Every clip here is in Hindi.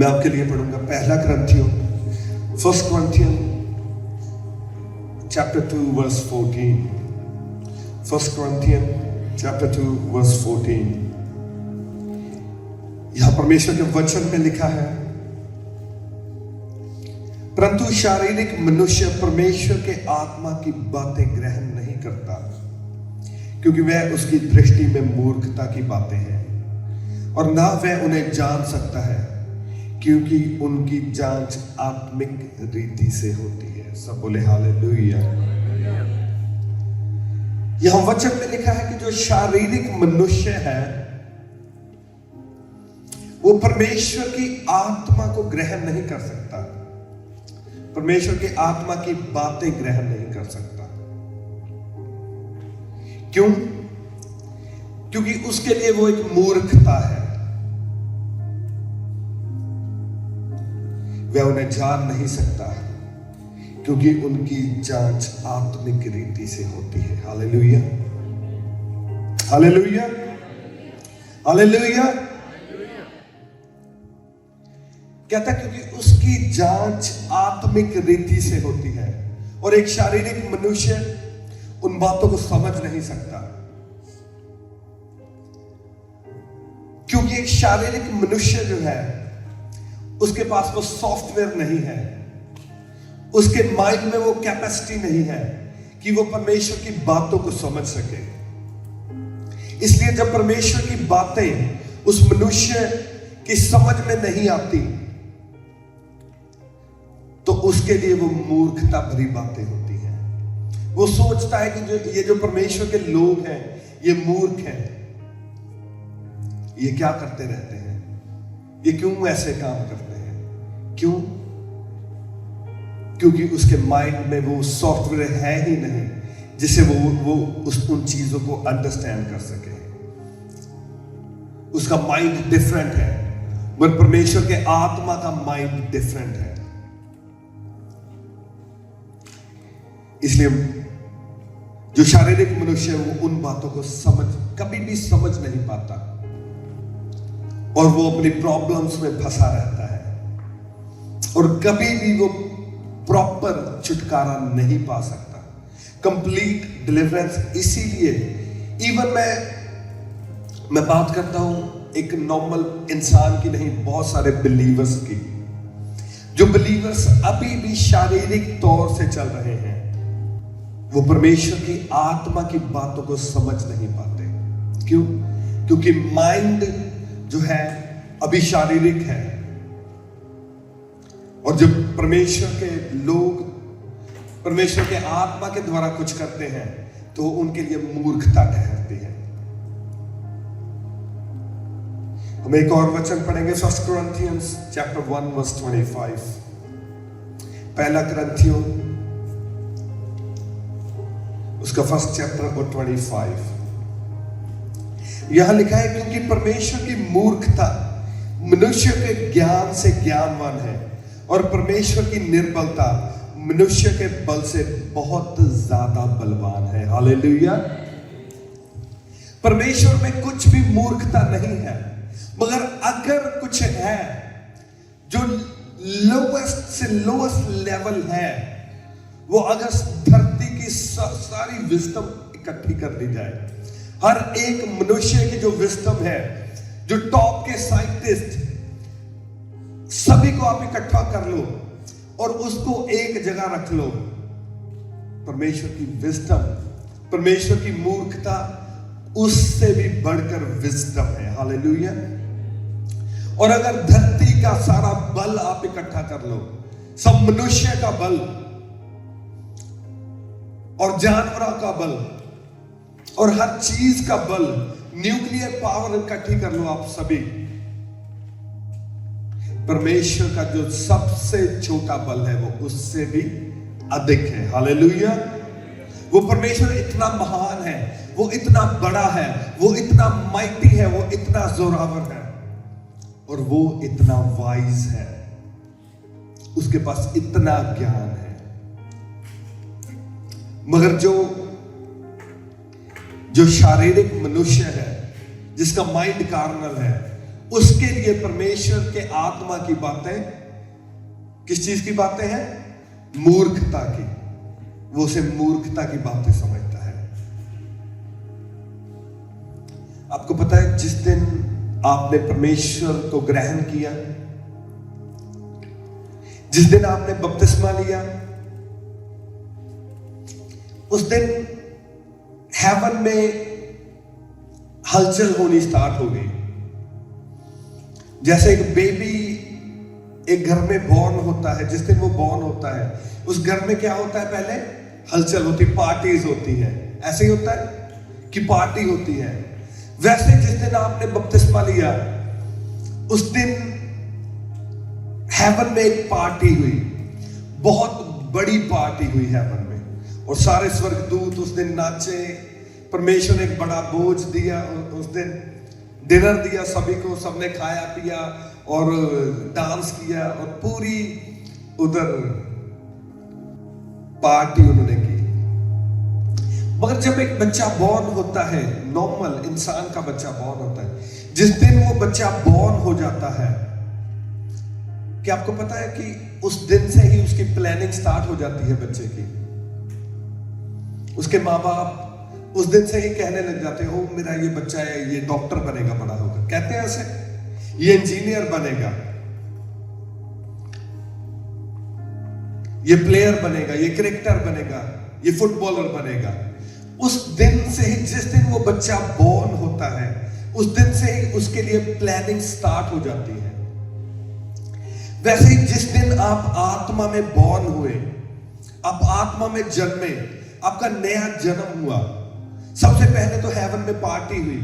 मैं आपके लिए पढ़ूंगा पहला Corinthians, 1 Corinthians chapter 2 verse 14. 1 Corinthians chapter 2 verse 14. यहां परमेश्वर के वचन में लिखा है, परंतु शारीरिक मनुष्य परमेश्वर के आत्मा की बातें ग्रहण नहीं करता, क्योंकि वह उसकी दृष्टि में मूर्खता की बातें हैं, और ना वह उन्हें जान सकता है, क्योंकि उनकी जांच आत्मिक रीति से होती है। सब बोले हालेलुया। यहां वचन में लिखा है कि जो शारीरिक मनुष्य है वो परमेश्वर की आत्मा को ग्रहण नहीं कर सकता, परमेश्वर की आत्मा की बातें ग्रहण नहीं कर सकता। क्यों? क्योंकि उसके लिए वो एक मूर्खता है, वह उन्हें जान नहीं सकता, क्योंकि उनकी जांच आत्मिक रीति से होती है। Hallelujah, hallelujah, hallelujah. कहता क्योंकि उसकी जांच आत्मिक रीति से होती है, और एक शारीरिक मनुष्य उन बातों को समझ नहीं सकता, क्योंकि एक शारीरिक मनुष्य जो है उसके पास वो सॉफ्टवेयर नहीं है, उसके माइंड में वो कैपेसिटी नहीं है कि वो परमेश्वर की बातों को समझ सके। इसलिए जब परमेश्वर की बातें उस मनुष्य की समझ में नहीं आती तो उसके लिए वो मूर्खता भरी बातें होती हैं। वो सोचता है कि जो परमेश्वर के लोग हैं ये मूर्ख हैं, ये क्या करते रहते हैं, ये क्यों ऐसे काम करते हैं। क्यों? क्योंकि उसके माइंड में वो सॉफ्टवेयर है ही नहीं जिसे वो उन चीजों को अंडरस्टैंड कर सके। उसका माइंड डिफरेंट है, पर परमेश्वर के आत्मा का माइंड डिफरेंट है। इसलिए जो शारीरिक मनुष्य है वो उन बातों को कभी भी समझ नहीं पाता, और वो अपनी प्रॉब्लम्स में फंसा रहता है, और कभी भी वो प्रॉपर छुटकारा नहीं पा सकता, कंप्लीट डिलीवरेंस। इसीलिए इवन मैं बात करता हूं एक नॉर्मल इंसान की नहीं, बहुत सारे बिलीवर्स की, जो बिलीवर्स अभी भी शारीरिक तौर से चल रहे हैं, वो परमेश्वर की आत्मा की बातों को समझ नहीं पाते। क्यों? क्योंकि माइंड जो है अभी शारीरिक है, और जब परमेश्वर के लोग परमेश्वर के आत्मा के द्वारा कुछ करते हैं तो उनके लिए मूर्खता ठहरती है। हम एक और वचन पढ़ेंगे, 1 Corinthians chapter 1 verse 25। पहला Corinthians उसका 1st chapter और 25। यहां लिखा है, क्योंकि परमेश्वर की मूर्खता मनुष्य के ज्ञान से ज्ञानवान है, और परमेश्वर की निर्बलता मनुष्य के बल से बहुत ज्यादा बलवान है। हालेलुया। परमेश्वर में कुछ भी मूर्खता नहीं है, मगर अगर कुछ है जो लोएस्ट से लोएस्ट लेवल है, वो अगर धरती की सारी विजडम इकट्ठी कर ली जाए, हर एक मनुष्य की जो विजडम है, जो टॉप के साइंटिस्ट, सभी को आप इकट्ठा कर लो और उसको एक जगह रख लो, परमेश्वर की विजडम, परमेश्वर की मूर्खता उससे भी बढ़कर विजडम है। हालेलुया। और अगर धरती का सारा बल आप इकट्ठा कर लो, सब मनुष्य का बल और जानवरों का बल और हर चीज का बल, न्यूक्लियर पावर इकट्ठी कर लो आप सभी, परमेश्वर का जो सबसे छोटा बल है वो उससे भी अधिक है। हालेलुया। वो परमेश्वर इतना महान है, वो इतना बड़ा है, वो इतना माइटी है, वो इतना जोरावर है, और वो इतना वाइज है, उसके पास इतना ज्ञान है। मगर जो शारीरिक मनुष्य है, जिसका माइंड कार्नल है, उसके लिए परमेश्वर के आत्मा की बातें, किस चीज की बातें हैं? मूर्खता की। वो उसे मूर्खता की बातें समझता है। आपको पता है, जिस दिन आपने परमेश्वर को ग्रहण किया, जिस दिन आपने बपतिस्मा लिया, उस दिन हेवन में हलचल होनी स्टार्ट हो गई। जैसे एक बेबी एक घर में बॉर्न होता है, जिस दिन वो बॉर्न होता है उस घर में क्या होता है? पहले हलचल होती, पार्टीज होती है। ऐसे ही होता है कि पार्टी होती है। वैसे जिस दिन आपने बपतिस्मा लिया, उस दिन हेवन में एक पार्टी हुई, बहुत बड़ी पार्टी हुई हेवन में, और सारे स्वर्गदूत उस दिन नाचे। परमेश्वर ने एक बड़ा बोझ दिया, उस दिन डिनर दिया सभी को, सबने खाया पिया और डांस किया और पूरी उधर पार्टी उन्होंने की। मगर जब एक बच्चा बॉर्न होता है, नॉर्मल इंसान का बच्चा बॉर्न होता है, जिस दिन वो बच्चा बॉर्न हो जाता है, क्या आपको पता है कि उस दिन से ही उसकी प्लानिंग स्टार्ट हो जाती है बच्चे की। उसके माँ बाप उस दिन से ही कहने लग जाते हो, मेरा ये बच्चा है, ये डॉक्टर बनेगा बड़ा होकर, कहते हैं ऐसे, ये इंजीनियर बनेगा, ये प्लेयर बनेगा, ये क्रिकेटर बनेगा, ये फुटबॉलर बनेगा। उस दिन से ही, जिस दिन वो बच्चा बॉर्न होता है, उस दिन से ही उसके लिए प्लानिंग स्टार्ट हो जाती है। वैसे ही जिस दिन आप आत्मा में बॉर्न हुए, आप आत्मा में जन्मे, आपका नया जन्म हुआ, सबसे पहले तो हेवन में पार्टी हुई,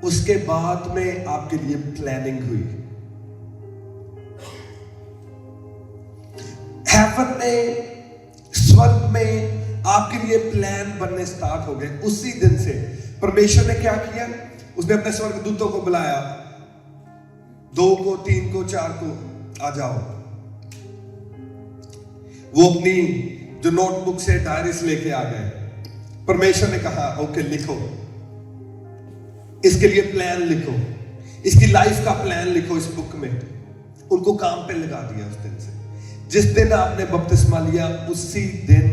उसके बाद में आपके लिए प्लानिंग हुई। हेवन में, स्वर्ग में आपके लिए प्लान बनने स्टार्ट हो गए। उसी दिन से परमेश्वर ने क्या किया? उसने अपने स्वर्गदूतों को बुलाया, 2 को, 3 को, 4 को, आ जाओ। वो अपनी जो नोटबुक से डायरीज लेके आ गए। परमेश्वर ने कहा, ओके लिखो, इसके लिए प्लान लिखो, इसकी लाइफ का प्लान लिखो इस बुक में। उनको काम पे लगा दिया उस दिन से। जिस दिन आपने बपतिस्मा लिया, उसी दिन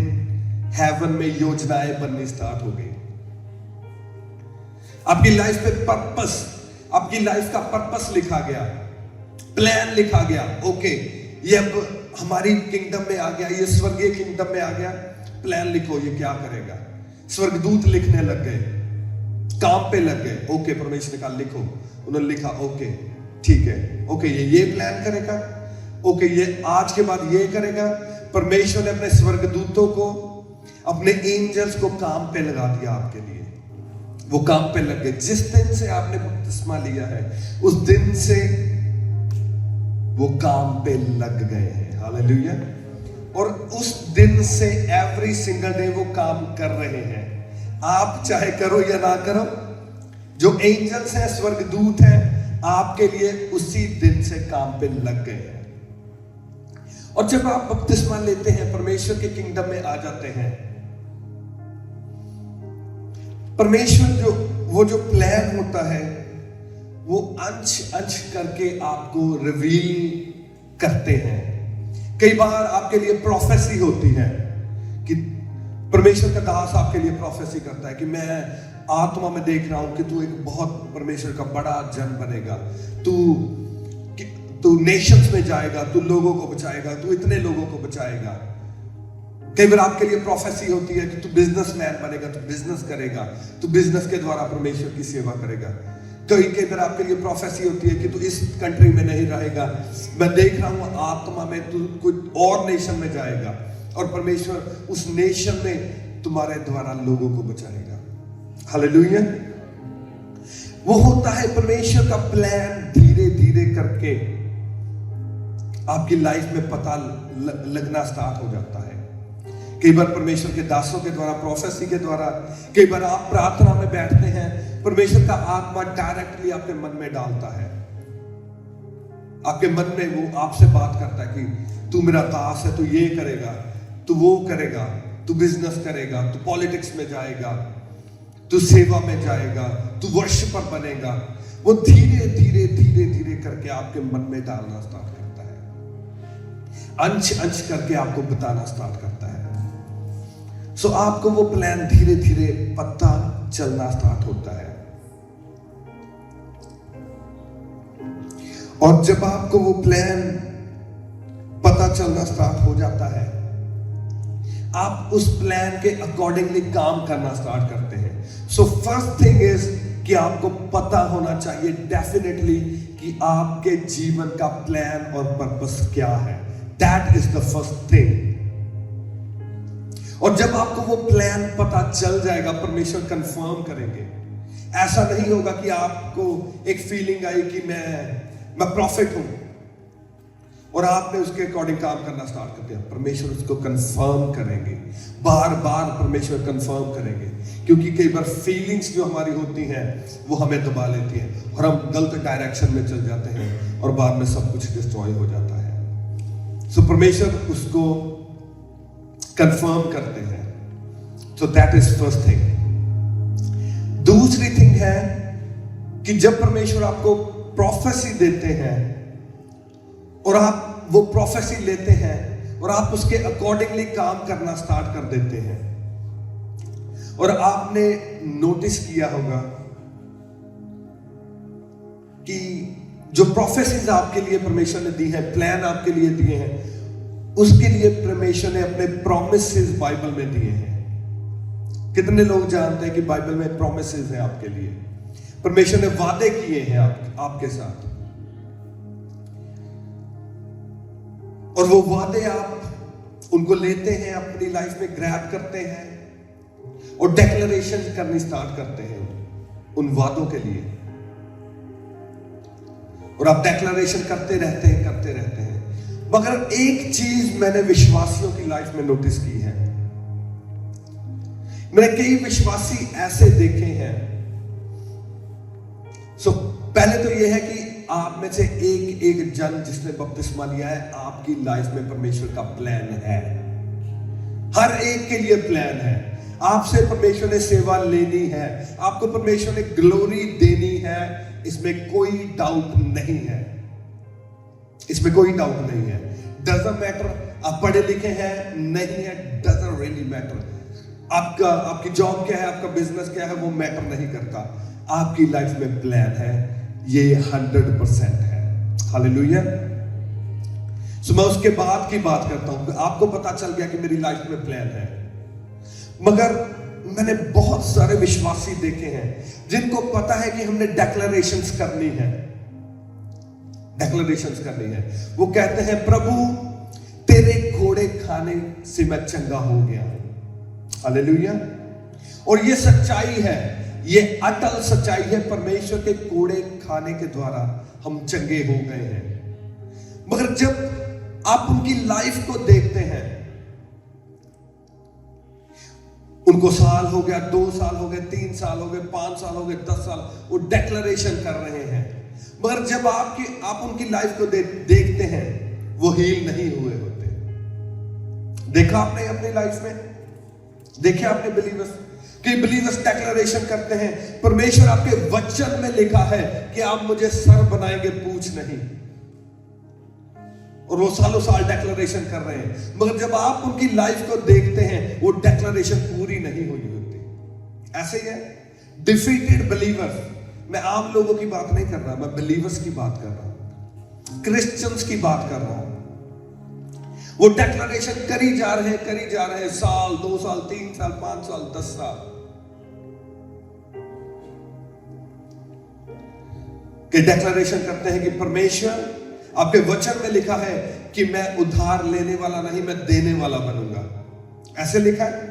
हेवन में योजनाएं बननी स्टार्ट हो गई। आपकी लाइफ पे पर्पस, आपकी लाइफ का पर्पस लिखा गया, प्लान लिखा गया। ओके, ये अब हमारी किंगडम में आ गया, ये स्वर्गीय किंगडम में आ गया, प्लान लिखो, ये क्या करेगा। स्वर्गदूत लिखने लग गए, काम पे लग गए। ओके, परमेश्वर ने कहा लिखो, उन्होंने लिखा। ओके ठीक है, ओके ये प्लान करेगा, ओके ये आज के बाद ये करेगा। परमेश्वर ने अपने स्वर्गदूतों को, अपने एंजल्स को काम पे लगा दिया आपके लिए। वो काम पे लग गए। जिस दिन से आपने बपतिस्मा लिया है, उस दिन से वो काम पे लग गए हैं। हालेलुया। और उस दिन से एवरी सिंगल डे वो काम कर रहे हैं। आप चाहे करो या ना करो, जो एंजल्स हैं, स्वर्गदूत हैं, आपके लिए उसी दिन से काम पे लग गए हैं। और जब आप बपतिस्मा लेते हैं, परमेश्वर के किंगडम में आ जाते हैं। परमेश्वर वो जो प्लान होता है, वो अंश अंश करके आपको रिवील करते हैं। कई बार आपके लिए प्रोफेसी होती है कि परमेश्वर का दास आपके लिए प्रोफेसी करता है कि मैं आत्मा में देख रहा हूं कि तू एक बहुत परमेश्वर का बड़ा जन बनेगा, तू नेशंस में जाएगा, तू लोगों को बचाएगा, तू इतने लोगों को बचाएगा। कई बार आपके लिए प्रोफेसी होती है कि तू बिजनेसमैन बनेगा, तू बिजनेस करेगा, तू बिजनेस के द्वारा परमेश्वर की सेवा करेगा। कई बार आपके लिए प्रोफेसी होती है कि तू इस कंट्री में नहीं रहेगा, मैं देख रहा हूं आत्मा में तू कुछ और नेशन में जाएगा और परमेश्वर उस नेशन में तुम्हारे द्वारा लोगों को बचाएगा। हालेलुया। वो होता है परमेश्वर का प्लान। धीरे धीरे करके आपकी लाइफ में पता लगना स्टार्ट हो जाता है। कई बार परमेश्वर के दासों के द्वारा, प्रोफेसी के द्वारा, कई बार आप प्रार्थना में बैठते हैं, परमेश्वर का आत्मा डायरेक्टली आपके मन में डालता है। आपके मन में वो आपसे बात करता है कि तू मेरा दास है, तू ये करेगा, तू वो करेगा, तू बिजनेस करेगा, तू पॉलिटिक्स में जाएगा, तू सेवा में जाएगा, तू वर्शिपर बनेगा। वो धीरे धीरे धीरे धीरे करके आपके मन में डालना स्टार्ट करता है, अंश अंश करके आपको बताना स्टार्ट करता है। सो आपको वो प्लान धीरे धीरे पता चलना स्टार्ट होता है। और जब आपको वो प्लान पता चलना स्टार्ट हो जाता है, आप उस प्लान के अकॉर्डिंगली काम करना स्टार्ट करते हैं। सो फर्स्ट थिंग इज कि आपको पता होना चाहिए डेफिनेटली कि आपके जीवन का प्लान और पर्पस क्या है। That is the first thing. और जब आपको वो प्लान पता चल जाएगा, परमेश्वर कंफर्म करेंगे। ऐसा नहीं होगा कि आपको एक फीलिंग आई कि मैं प्रॉफिट हूं और आपने उसके अकॉर्डिंग काम करना स्टार्ट कर दिया। परमेश्वर उसको कंफर्म करेंगे, बार बार परमेश्वर कंफर्म करेंगे, क्योंकि कई बार फीलिंग्स जो हमारी होती हैं वो हमें दबा लेती हैं और हम गलत डायरेक्शन में चल जाते हैं और बाद में सब कुछ डिस्ट्रॉय हो जाता है। सो परमेश्वर उसको कंफर्म करते हैं। So that is first thing. दूसरी थिंग है कि जब परमेश्वर आपको प्रोफेसी देते हैं और आप वो प्रोफेसी लेते हैं और आप उसके अकॉर्डिंगली काम करना स्टार्ट कर देते हैं, और आपने नोटिस किया होगा कि जो प्रोफेसीज आपके लिए परमेश्वर ने दी है, प्लान आपके लिए दिए हैं, उसके लिए परमेश्वर ने अपने प्रॉमिसेस बाइबल में दिए हैं। कितने लोग जानते हैं कि बाइबल में प्रॉमिसेस हैं आपके लिए? परमेश्वर ने वादे किए हैं आपके साथ, और वो वादे आप उनको लेते हैं, अपनी लाइफ में ग्रैब करते हैं और डेक्लरेशन करनी स्टार्ट करते हैं उन वादों के लिए, और आप डेक्लरेशन करते रहते हैं। मगर एक चीज मैंने विश्वासियों की लाइफ में नोटिस की है। मैंने कई विश्वासी ऐसे देखे हैं। पहले तो यह है कि आप में से एक जन जिसने बपतिस्मा लिया है, आपकी लाइफ में परमेश्वर का प्लान है। हर एक के लिए प्लान है। आपसे परमेश्वर ने सेवा लेनी है, आपको परमेश्वर ने ग्लोरी देनी है, इसमें कोई डाउट नहीं है। इसमें कोई डाउट नहीं है। डजंट मैटर आप पढ़े लिखे हैं नहीं है, डजंट रियली मैटर। आपकी जॉब क्या है, आपका बिजनेस क्या है, वो मैटर नहीं करता। आपकी लाइफ में प्लान है, ये 100% है। हालेलुया। सो मैं उसके बाद की बात करता हूं। आपको पता चल गया कि मेरी लाइफ में प्लान है, मगर मैंने बहुत सारे विश्वासी देखे हैं जिनको पता है कि हमने डेक्लरेशंस करनी है। वो कहते हैं, प्रभु तेरे घोड़े खाने से मैं चंगा हो गया हूं। हालेलुया। और ये सच्चाई है, ये अटल सच्चाई है। परमेश्वर के कोड़े खाने के द्वारा हम चंगे हो गए हैं। मगर जब आप उनकी लाइफ को देखते हैं, उनको साल हो गया, 2 साल हो गए, 3 साल हो गए, 5 साल हो गए, 10 साल, वो डेक्लरेशन कर रहे हैं, मगर जब आप उनकी लाइफ को देखते हैं, वो हील नहीं हुए होते। देखा आपने अपनी लाइफ में, देखिए आपने बिलीवर्स डेक्लरेशन करते हैं, परमेश्वर आपके वचन में लिखा है कि आप मुझे सर बनाएंगे, पूछ नहीं, और वो सालों साल डेक्लरेशन कर रहे हैं, मगर जब आप उनकी लाइफ को देखते हैं, वो डेक्लरेशन पूरी नहीं हुई होती। ऐसे ही है डिफीटेड बिलीवर्स। मैं आम लोगों की बात नहीं कर रहा, मैं बिलीवर्स की बात कर रहा हूं, क्रिश्चियंस की बात कर रहा हूं। वो डेक्लरेशन करी जा रहे हैं, साल, 2 साल, 3 साल, 5 साल, 10 साल के डेक्लरेशन करते हैं कि परमेश्वर, आपके वचन में लिखा है कि मैं उधार लेने वाला नहीं, मैं देने वाला बनूंगा। ऐसे लिखा है,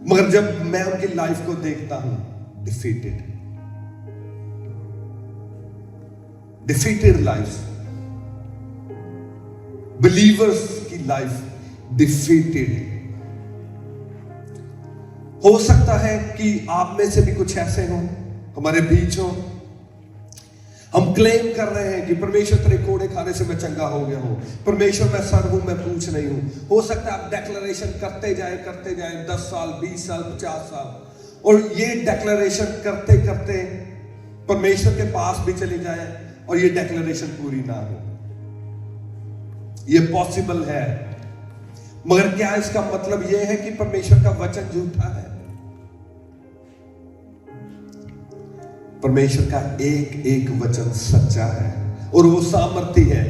मगर जब मैं उनकी लाइफ को देखता हूं, डिफीटेड लाइफ, बिलीवर्स की लाइफ डिफीटेड। हो सकता है कि आप में से भी कुछ ऐसे हो, हमारे बीच हो, हम क्लेम कर रहे हैं कि परमेश्वर तेरे कोड़े खाने से मैं चंगा हो गया हूं, परमेश्वर मैं सर हूं, मैं पूछ नहीं हूं। हो सकता है आप डेक्लरेशन करते जाए 10 साल, 20 साल, 50 साल, और ये डेक्लरेशन करते करते परमेश्वर के पास भी चली जाए और ये डिक्लेरेशन पूरी ना हो। ये पॉसिबल है, मगर क्या इसका मतलब यह है कि परमेश्वर का वचन झूठा है? परमेश्वर का एक एक वचन सच्चा है और वो सामर्थी है।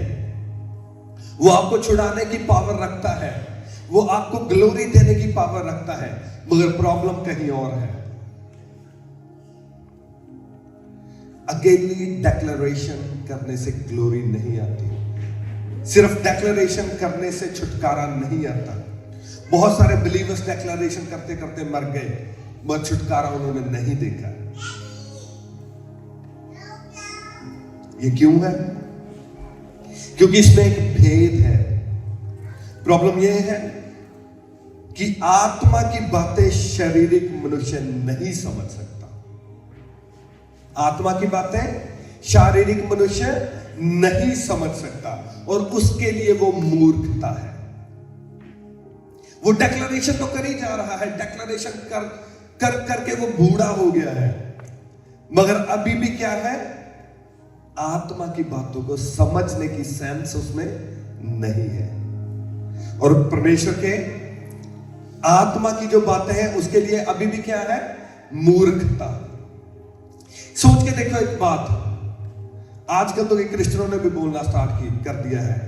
वो आपको छुड़ाने की पावर रखता है, वो आपको ग्लोरी देने की पावर रखता है, मगर प्रॉब्लम कहीं और है। अकेली डिक्लेरेशन करने से ग्लोरी नहीं आती, सिर्फ डिक्लेरेशन करने से छुटकारा नहीं आता। बहुत सारे बिलीवर्स डिक्लेरेशन करते करते मर गए, मगर छुटकारा उन्होंने नहीं देखा। ये क्यों है? क्योंकि इसमें एक भेद है। प्रॉब्लम यह है कि आत्मा की बातें शारीरिक मनुष्य नहीं समझ सकता। आत्मा की बातें शारीरिक मनुष्य नहीं समझ सकता और उसके लिए वो मूर्खता है। वो डिक्लेरेशन तो कर ही जा रहा है, डिक्लेरेशन कर कर करके वो बूढ़ा हो गया है, मगर अभी भी क्या है? आत्मा की बातों को समझने की सेंस उसमें नहीं है। और परमेश्वर के आत्मा की जो बातें हैं उसके लिए अभी भी क्या है? मूर्खता। सोच के देखो एक बात, आजकल तो क्रिश्चियनों ने भी बोलना स्टार्ट कर दिया है,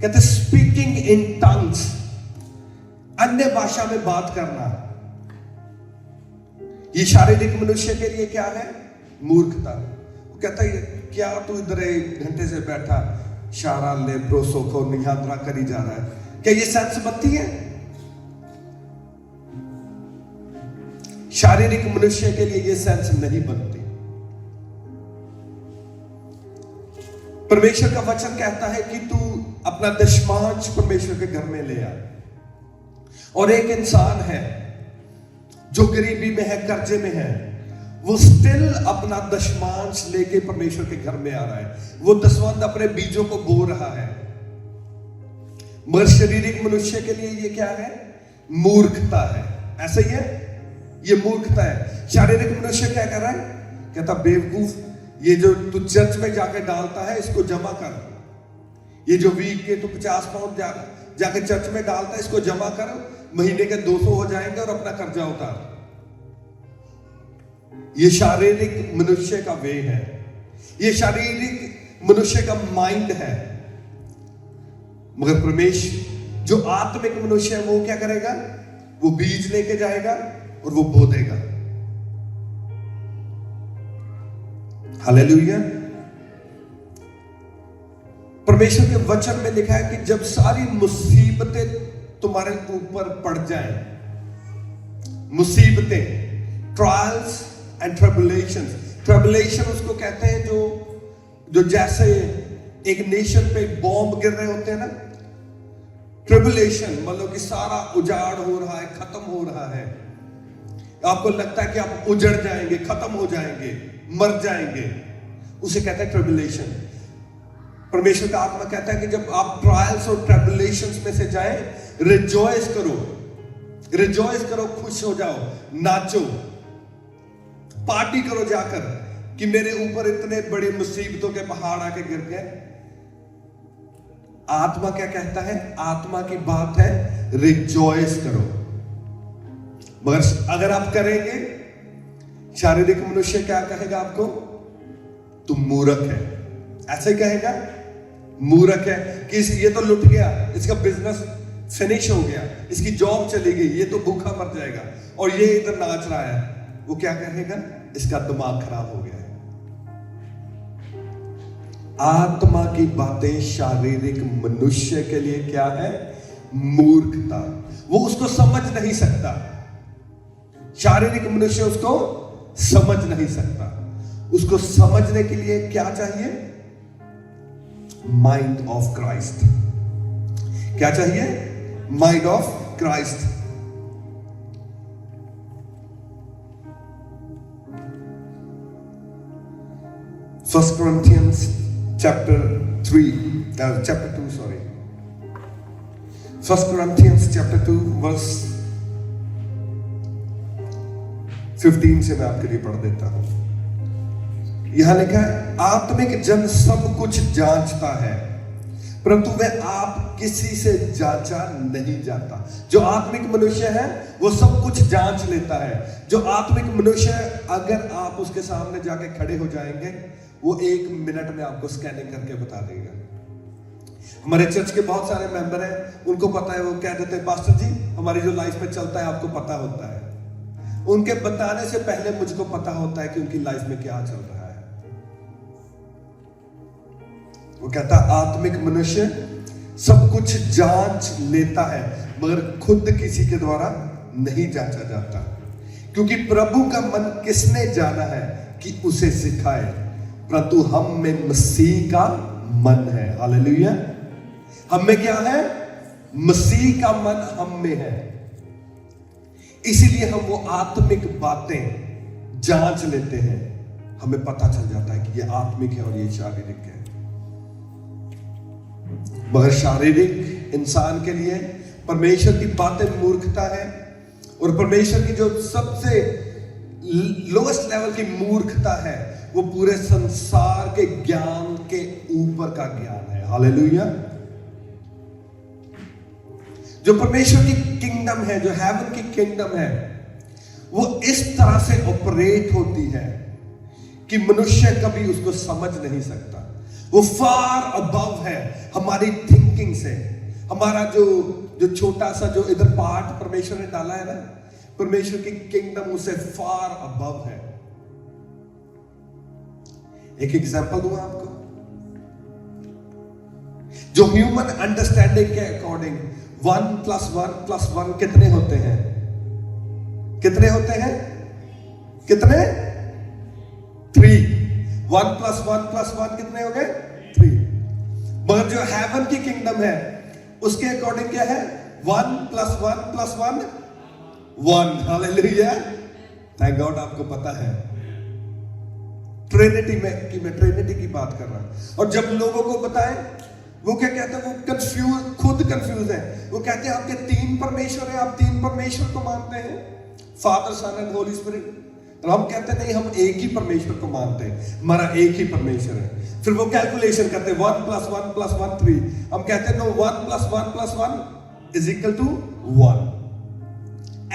कहते स्पीकिंग इन टंग्स, अन्य भाषा में बात करना। ये शारीरिक मनुष्य के लिए क्या है? मूर्खता। वो कहता है क्या तू इधर 1 घंटे से बैठा शारा ले ब्रोसो को निहादरा करी जा रहा है, क्या ये सेंस बनती है? शारीरिक मनुष्य के लिए ये सेंस नहीं बनती। परमेश्वर का वचन कहता है कि तू अपना दशमांश परमेश्वर के घर में ले आ। और एक इंसान है जो गरीबी में है, कर्जे में है, वो स्टिल अपना दशमांश लेके परमेश्वर के घर में आ रहा है। वो दसवंध अपने बीजों को बो रहा है। मगर शारीरिक मनुष्य के लिए ये क्या है? मूर्खता है। ऐसा ही है, ये मूर्खता है। शारीरिक मनुष्य क्या कर रहा है? कहता बेवकूफ, ये जो तू चर्च में जाके डालता है इसको जमा कर। ये जो वीक के तू 50 पाउंड जाके चर्च में डालता है इसको जमा कर, महीने के 200 हो जाएंगे और अपना कर्जा उतार। ये शारीरिक मनुष्य का वे है, ये शारीरिक मनुष्य का माइंड है। मगर परमेश्वर जो आत्मिक मनुष्य है वो क्या करेगा? वो बीज लेके जाएगा और वो बो देगा। हालेलुया। परमेश्वर के वचन में लिखा है कि जब सारी मुसीबतें तुम्हारे ऊपर पड़ जाएं, मुसीबतें, ट्रायल्स एंड ट्रिबुलेशंस। ट्रिबुलेशन उसको कहते हैं जो जैसे एक नेशन पे बॉम्ब गिर रहे होते हैं ना, ट्रिबुलेशन मतलब कि सारा उजाड़ हो रहा है, खत्म हो रहा है, आपको लगता है कि आप उजड़ जाएंगे, खत्म हो जाएंगे, मर जाएंगे, उसे कहते हैं ट्रिबुलेशन। परमेश्वर का आत्मा कहता है कि जब आप ट्रायल्स और ट्रिबुलेशंस में से जाएं, रिजॉइस करो, रिजॉइस करो, खुश हो जाओ, नाचो, पार्टी करो जाकर कि मेरे ऊपर इतने बड़े मुसीबतों के पहाड़ आके गिर गए। आत्मा क्या कहता है? आत्मा की बात है रिजॉइस करो। मगर अगर आप करेंगे, शारीरिक मनुष्य क्या कहेगा आपको? तुम मूर्ख है, ऐसे कहेगा, मूर्ख है कि ये तो लुट गया, इसका बिजनेस फिनिश हो गया, इसकी जॉब चली गई, ये तो भूखा मर जाएगा, और ये इधर नाच रहा है। वो क्या कहेगा? इसका दिमाग खराब हो गया है। आत्मा की बातें शारीरिक मनुष्य के लिए क्या है? मूर्खता। वो उसको समझ नहीं सकता, शारीरिक मनुष्य उसको समझ नहीं सकता। उसको समझने के लिए क्या चाहिए? Mind of Christ. क्या चाहिए? Mind of Christ. First Corinthians chapter 2, sorry. First Corinthians chapter 2 verse 15 से मैं आपके लिए पढ़ देता हूं। यहां लिखा है आत्मिक जन सब कुछ जांचता है, परंतु वह आप किसी से जांचा नहीं जाता। जो आत्मिक मनुष्य है वो सब कुछ जांच लेता है। जो आत्मिक मनुष्य है, अगर आप उसके सामने जाके खड़े हो जाएंगे, वो 1 मिनट में आपको स्कैनिंग करके बता देगा। हमारे चर्च के बहुत सारे मेंबर हैं, उनको पता है, वो कह देते हैं पास्टर जी हमारी जो लाइफ में चलता है आपको पता होता है। उनके बताने से पहले मुझको पता होता है कि उनकी लाइफ में क्या चल रहा है। वो कहता आत्मिक मनुष्य सब कुछ जांच लेता है, मगर खुद किसी के द्वारा नहीं जांचा जाता, क्योंकि प्रभु का मन किसने जाना है कि उसे सिखाए, परंतु हम में मसीह का मन है। हालेलुया। हम में क्या है? मसीह का मन हम में है। इसीलिए हम वो आत्मिक बातें जांच लेते हैं, हमें पता चल जाता है कि ये आत्मिक है और ये शारीरिक है। मगर शारीरिक इंसान के लिए परमेश्वर की बातें मूर्खता है, और परमेश्वर की जो सबसे लोएस्ट लेवल की मूर्खता है वो पूरे संसार के ज्ञान के ऊपर का ज्ञान है। हालेलुया। जो परमेश्वर की किंगडम है, जो हेवन की किंगडम है, वो इस तरह से ऑपरेट होती है कि मनुष्य कभी उसको समझ नहीं सकता। वो फार अबव है हमारी थिंकिंग से। हमारा जो छोटा सा जो इधर पार्ट परमेश्वर ने डाला है ना, परमेश्वर की किंगडम उसे फार अबव है। एक एग्जांपल दूं आपको। जो ह्यूमन अंडरस्टैंडिंग के अकॉर्डिंग 1 + 1 + 1 कितने होते हैं? कितने होते हैं? कितने? 3। 1 + 1 + 1 कितने हो गए? 3। मगर जो हेवन की किंगडम है उसके अकॉर्डिंग क्या है? 1 + 1 + 1 1। हालेलुया। थैंक गॉड आपको पता है। ट्रिनिटी में मैं ट्रिनिटी की बात कर रहा हूं। और जब लोगों को बताएं, वो क्या कहते हैं? वो खुद कंफ्यूज है। वो कहते हैं आपके 3 परमेश्वर है, आप 3 परमेश्वर को मानते हैं, father, son and holy spirit. और हम कहते नहीं, हम एक ही परमेश्वर को मानते हैं, हमारा एक ही परमेश्वर है। फिर वो कैलकुलेशन करते हैं 1 + 1 + 1 3। हम कहते हैं नो, 1 + 1 + 1 = 1।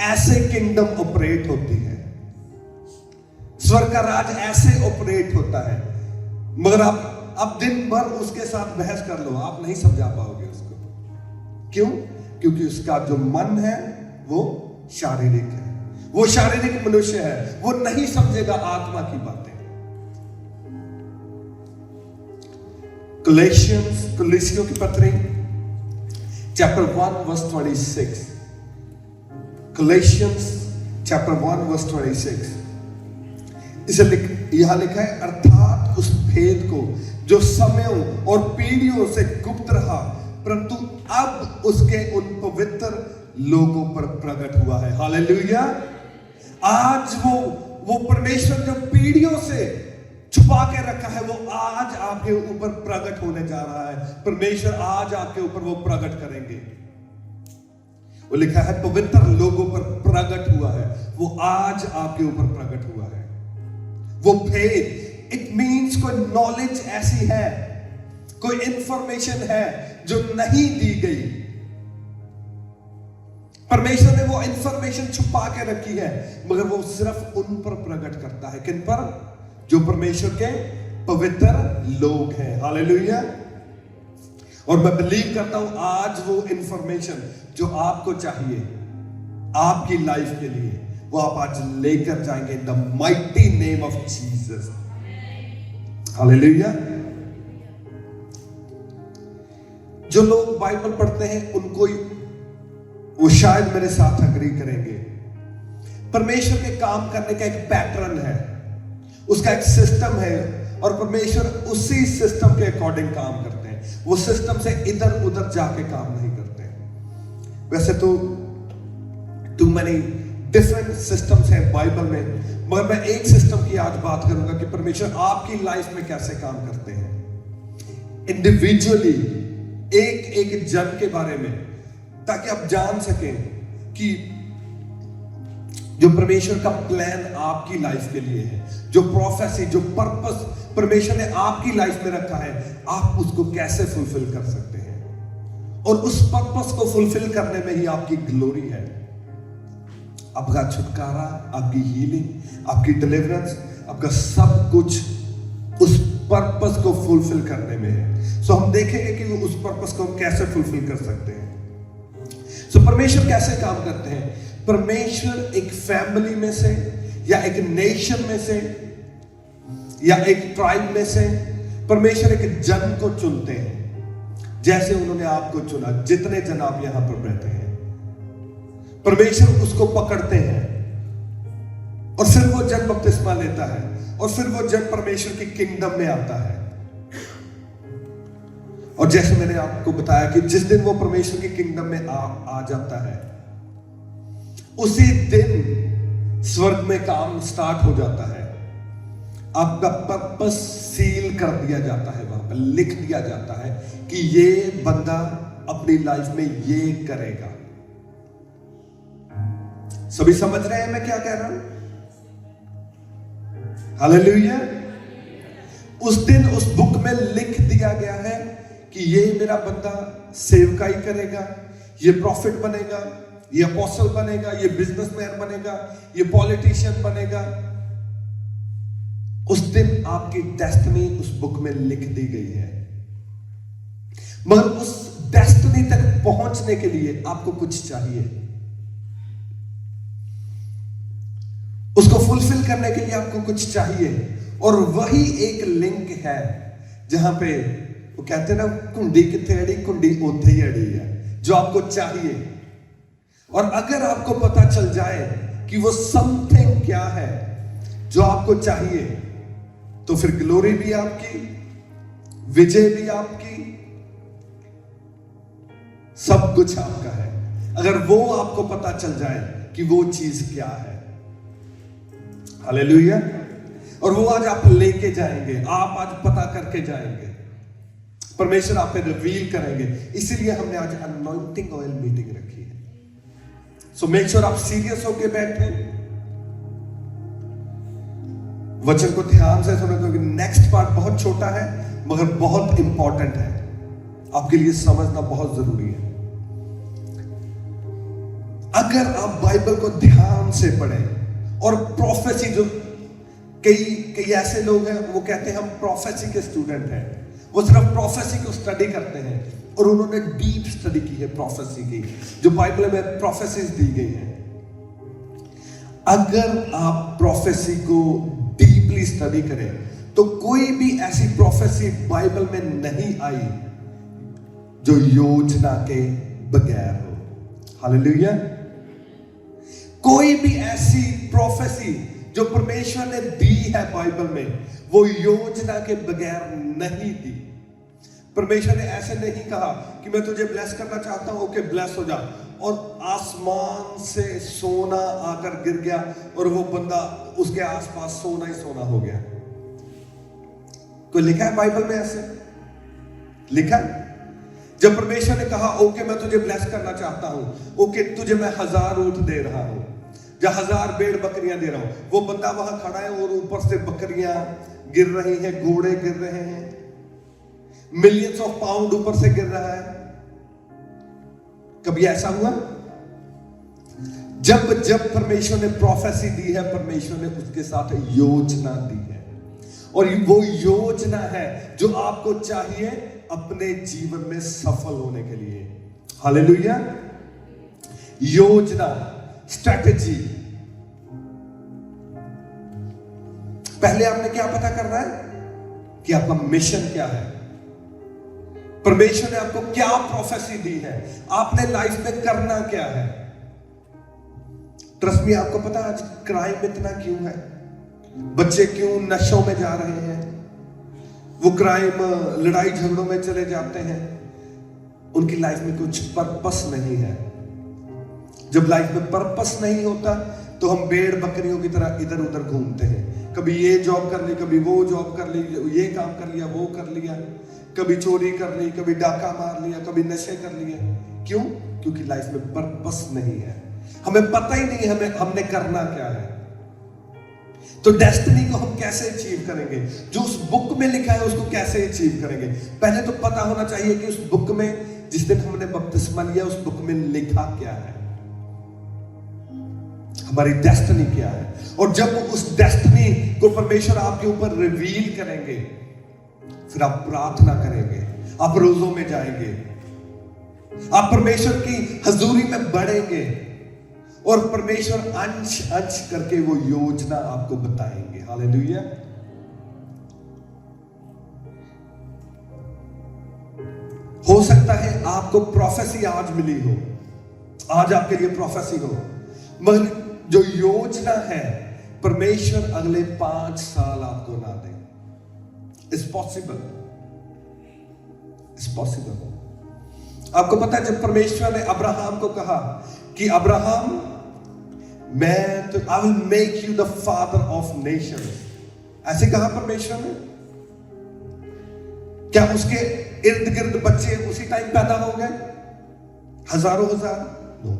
ऐसे किंगडम ऑपरेट होती है। स्वर्ग का राज ऐसे ऑपरेट होता है। मगर आप दिन भर उसके साथ बहस कर लो, आप नहीं समझा पाओगे उसको। क्यों? क्योंकि उसका जो मन है वो शारीरिक है, वो शारीरिक मनुष्य है, वो नहीं समझेगा आत्मा की बातें। कलीसियों की पत्री chapter 1 verse 26। Galatians chapter 1 verse 26। इसे यहां लिखा है, अर्थात उस भेद को जो समयों और पीढ़ियों से गुप्त रहा, परंतु अब उसके उन पवित्र लोगों पर प्रकट हुआ है। हालेलुया। आज वो परमेश्वर जो पीढ़ियों से छुपा के रखा है, वो आज आपके ऊपर प्रकट होने जा रहा है। परमेश्वर आज आपके ऊपर वो प्रकट करेंगे। वो लिखा है पवित्र लोगों पर प्रकट हुआ है, वो आज आपके ऊपर प्रकट हुआ है। वो भेद, इट मीन्स कोई नॉलेज ऐसी है, कोई इंफॉर्मेशन है जो नहीं दी गई। परमेश्वर ने वो इंफॉर्मेशन छुपा के रखी है, मगर वो सिर्फ उन पर प्रकट करता है। किन पर? जो परमेश्वर के पवित्र लोग हैं। हालेलुया। और मैं बिलीव करता हूं आज वो इंफॉर्मेशन जो आपको चाहिए आपकी लाइफ के लिए, वो आप आज लेकर जाएंगे in the mighty name of Jesus. Hallelujah. जो लोग बाइबल पढ़ते हैं उनको वो शायद मेरे साथ अग्री करेंगे। परमेश्वर के काम करने का एक पैटर्न है, उसका एक सिस्टम है, और परमेश्वर उसी सिस्टम के अकॉर्डिंग काम करते हैं। वो सिस्टम से इधर उधर जाके काम नहीं करते। वैसे तो टू मेनी डिफरेंट सिस्टम्स हैं बाइबल में, मगर मैं एक सिस्टम की आज बात करूंगा कि परमेश्वर आपकी लाइफ में कैसे काम करते हैं इंडिविजुअली, एक एक जन के बारे में, ताकि आप जान सकें कि जो परमेश्वर का प्लान आपकी लाइफ के लिए है, जो प्रोफेसी, जो पर्पस परमेश्वर ने आपकी लाइफ में रखा है, आप उसको कैसे फुलफिल कर सकते हैं। और उस पर्पस को फुलफिल करने में ही आपकी ग्लोरी है। आपका छुटकारा, आपकी हीलिंग, आपकी डिलीवरेंस, आपका सब कुछ उस पर्पस को फुलफिल करने में है। सो हम देखेंगे कि उस पर्पस को हम कैसे फुलफिल कर सकते हैं। सो परमेश्वर कैसे काम करते हैं। परमेश्वर एक फैमिली में से या एक नेशन में से या एक ट्राइब में से परमेश्वर एक जन को चुनते हैं, जैसे उन्होंने आपको चुना। जितने जन आप यहां पर बैठे हैं, परमेश्वर उसको पकड़ते हैं और फिर वो जन बपतिस्मा लेता है और फिर वो जन परमेश्वर की किंगडम में आता है। और जैसे मैंने आपको बताया कि जिस दिन वो परमेश्वर की किंगडम में आ जाता है, उसी दिन स्वर्ग में काम स्टार्ट हो जाता है। आपका पर्पस सील कर दिया जाता है, वहां पर लिख दिया जाता है कि ये बंदा अपनी लाइफ में ये करेगा। सभी समझ रहे हैं मैं क्या कह रहा हूं? हालेलुया। उस दिन उस बुक में लिख दिया गया है कि ये मेरा बंदा सेवकाई करेगा, ये प्रॉफिट बनेगा, ये अपोस्टल बनेगा, ये बिजनेसमैन बनेगा, ये पॉलिटिशियन बनेगा। उस दिन आपकी डेस्टिनी उस बुक में लिख दी गई है। मगर उस डेस्टिनी तक पहुंचने के लिए आपको कुछ चाहिए। उसको फुलफिल करने के लिए आपको कुछ चाहिए, और वही एक लिंक है जहां पे वो कहते हैं ना, कुंडी किथे अड़ी, कुंडी उथे ही अड़ी है, जो आपको चाहिए। और अगर आपको पता चल जाए कि वो समथिंग क्या है जो आपको चाहिए, तो फिर ग्लोरी भी आपकी, विजय भी आपकी, सब कुछ आपका है। अगर वो आपको पता चल जाए कि वो चीज क्या है। हालेलुया। और वो आज आप लेके जाएंगे, आप आज पता करके जाएंगे, परमेश्वर आप पे रिवील करेंगे। इसीलिए हमने आज अनॉइंटिंग ऑयल मीटिंग रखी है। सो मेक श्योर आप सीरियस होके बैठे, वचन को ध्यान से सुनो, क्योंकि नेक्स्ट पार्ट बहुत छोटा है मगर बहुत इंपॉर्टेंट है, आपके लिए समझना बहुत जरूरी है। अगर आप बाइबल को ध्यान से पढ़ें और प्रोफेसी, जो कई ऐसे लोग हैं वो कहते हैं हम प्रोफेसी के स्टूडेंट हैं, वो सिर्फ प्रोफेसी को स्टडी करते हैं, और उन्होंने डीप स्टडी की है प्रोफेसी की, जो बाइबल में प्रोफेसीज दी गई है। अगर आप प्रोफेसी को डीपली स्टडी करें तो कोई भी ऐसी प्रोफेसी बाइबल में नहीं आई जो योजना के बगैर हो। हालेलुया। कोई भी ऐसी प्रोफेसी जो परमेश्वर ने दी है बाइबल में, वो योजना के बगैर नहीं दी। परमेश्वर ने ऐसे नहीं कहा कि मैं तुझे ब्लेस करना चाहता हूं, ओके ब्लेस हो जा, और आसमान से सोना आकर गिर गया और वो बंदा उसके आसपास सोना ही सोना हो गया। कोई लिखा है बाइबल में ऐसे? लिखा है? जब परमेश्वर ने कहा ओके मैं तुझे ब्लेस करना चाहता हूं, ओके तुझे मैं 1000 ऊंट दे रहा हूं या 1000 भेड़ बकरियां दे रहा हूं, वो बंदा वहां खड़ा है और ऊपर से बकरियां गिर रही हैं, घोड़े गिर रहे हैं, मिलियंस ऑफ पाउंड ऊपर से गिर रहा है। कभी ऐसा हुआ? जब परमेश्वर ने प्रोफेसी दी है, परमेश्वर ने उसके साथ योजना दी है, और वो योजना है जो आपको चाहिए अपने जीवन में सफल होने के लिए। हालेलुया। योजना, स्ट्रैटेजी। पहले आपने क्या पता करना है कि आपका मिशन क्या है, परमेश्वर ने आपको क्या प्रोफेसी दी है, आपने लाइफ में करना क्या है। ट्रस्ट मी, आपको पता है आज क्राइम इतना क्यों है, बच्चे क्यों नशों में जा रहे हैं, वो क्राइम लड़ाई झगड़ों में चले जाते हैं, उनकी लाइफ में कुछ पर्पस नहीं है। जब लाइफ में पर्पस नहीं होता तो हम भेड़ बकरियों की तरह इधर उधर घूमते हैं, कभी ये जॉब कर ली, कभी वो जॉब कर ली, ये काम कर लिया, वो कर लिया, कभी चोरी कर ली, कभी डाका मार लिया, कभी नशे कर लिए। क्यों? क्योंकि लाइफ में पर्पस नहीं है। हमें पता ही नहीं हमने करना क्या है। तो डेस्टिनी को हम कैसे अचीव करेंगे? जो उस बुक में लिखा है उसको कैसे अचीव करेंगे? पहले तो पता होना चाहिए कि उस बुक में, जिस दिन हमने बपतिस्मा लिया, उस बुक में लिखा क्या है, हमारी डेस्टिनी क्या है। और जब उस डेस्टिनी को परमेश्वर आपके ऊपर रिवील करेंगे, फिर आप प्रार्थना करेंगे, आप रोजों में जाएंगे, आप परमेश्वर की हजूरी में बढ़ेंगे और परमेश्वर अंश अंश करके वो योजना आपको बताएंगे। हालेलुया। हो सकता है आपको प्रोफेसी आज मिली हो, आज आपके लिए प्रोफेसी हो, मगर जो योजना है परमेश्वर अगले 5 साल आपको ना दे। It's possible, it's possible. आपको पता है जब परमेश्वर ने अब्राहम को कहा कि अब्राहम, मैं तो I will make you the father of Nations, ऐसे कहा परमेश्वर ने, क्या उसके इर्द गिर्द बच्चे उसी टाइम पैदा हो गए? हजारों हजार? नो।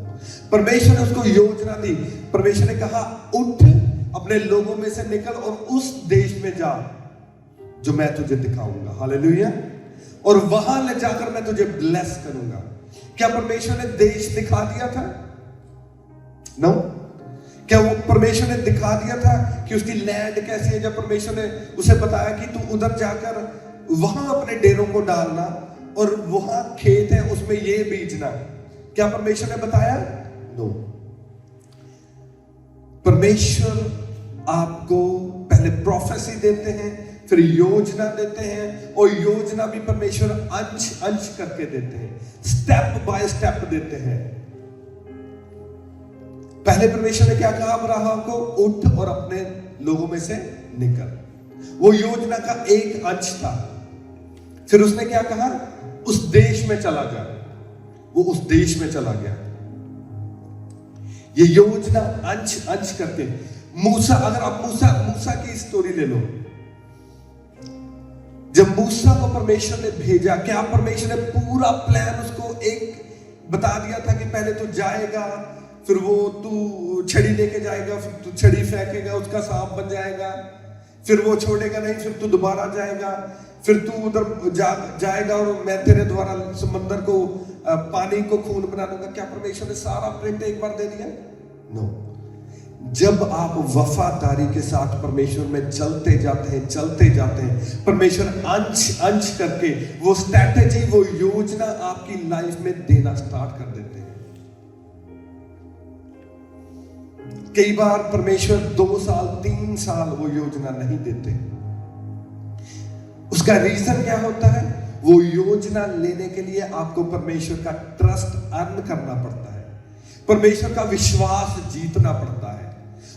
परमेश्वर ने उसको योजना दी। परमेश्वर ने कहा, उठ, अपने लोगों में से निकल और उस देश में जा जो मैं तुझे दिखाऊंगा। हालेलुया। और वहां ले जाकर मैं तुझे ब्लेस करूंगा। क्या परमेश्वर ने देश दिखा दिया था? नो। क्या वो परमेश्वर ने दिखा दिया था कि उसकी लैंड कैसी है? जब परमेश्वर ने उसे बताया कि तू उधर जाकर वहां अपने डेरों को डालना और वहां खेत है उसमें ये बीजना, क्या परमेश्वर ने बताया? नो। परमेश्वर आपको पहले प्रोफेसी देते हैं, फिर योजना देते हैं, और योजना भी परमेश्वर अंश अंश करके देते हैं, स्टेप बाय स्टेप देते हैं। पहले परमेश्वर ने क्या कहा अब्राहम को? उठ और अपने लोगों में से निकल। वो योजना का एक अंश था। फिर उसने क्या कहा? उस देश में चला जा। वो उस देश में चला गया। ये योजना अंश अंश करके। मूसा, अगर आप मूसा की स्टोरी ले लो, जब मूसा को परमेश्वर ने भेजा, क्या परमेश्वर ने पूरा प्लान उसको एक बता दिया था कि पहले तू जाएगा, फिर वो तू छड़ी लेके जाएगा, फिर तू छड़ी फेंकेगा, उसका सांप बन जाएगा, फिर वो छोड़ेगा नहीं, फिर तू दोबारा जाएगा, फिर तू उधर जाएगा और मैं तेरे द्वारा समंदर को, पानी को खून बना दूंगा? क्या परमेश्वर ने सारा प्रिंट एक बार दे दिया? नो। जब आप वफादारी के साथ परमेश्वर में चलते जाते हैं, परमेश्वर अंश अंश करके वो स्ट्रैटेजी, वो योजना आपकी लाइफ में देना स्टार्ट कर देते हैं। कई बार परमेश्वर 2 साल 3 साल वो योजना नहीं देते। उसका रीजन क्या होता है? वो योजना लेने के लिए आपको परमेश्वर का ट्रस्ट अर्न करना पड़ता है, परमेश्वर का विश्वास जीतना पड़ता है।